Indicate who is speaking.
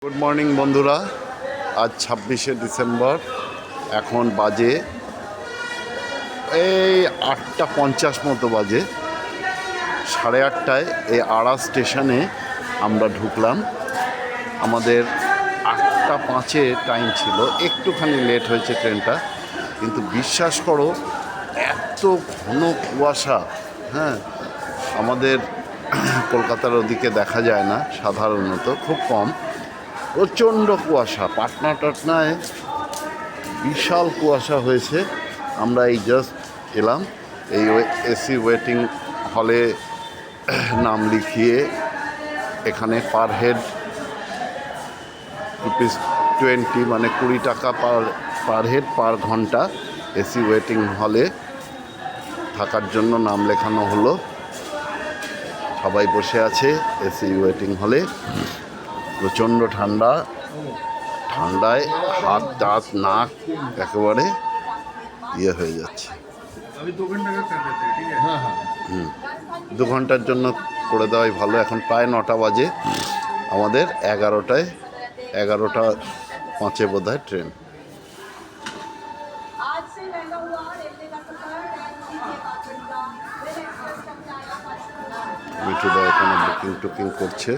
Speaker 1: Good morning বন্ধুরা, আজ 26শে December. এখন বাজে এই 8:50 মতো বাজে। 8:30টায় এই আড়া স্টেশনে আমরা ঢুকলাম। আমাদের 8:05-এ টাইম ছিল, একটুখানি লেট হয়েছে ট্রেনটা, কিন্তু বিশ্বাস করো এত ঘন কুয়াশা, হ্যাঁ, আমাদের কলকাতার ওদিকে দেখা যায় না, সাধারণত খুব কম। প্রচণ্ড কুয়াশা, পাটনা টাটনায় বিশাল কুয়াশা হয়েছে। আমরা এই জাস্ট এলাম, এই এসি ওয়েটিং হলে নাম লিখিয়ে এখানে পার হেড ₹20, মানে 20 টাকা পার হেড পার ঘন্টা এসি ওয়েটিং হলে থাকার জন্য নাম লেখানো হলো। সবাই বসে আছে এসি ওয়েটিং হলে। প্রচণ্ড ঠান্ডায় হাত টাত নাক একেবারে ইয়ে হয়ে যাচ্ছে। 2 ঘন্টার জন্য করে দেওয়াই ভালো। এখন প্রায় 9টা বাজে, আমাদের 11:05 বোধহয় ট্রেন। মিঠুদা এখানে বুকিং টুকিং করছে।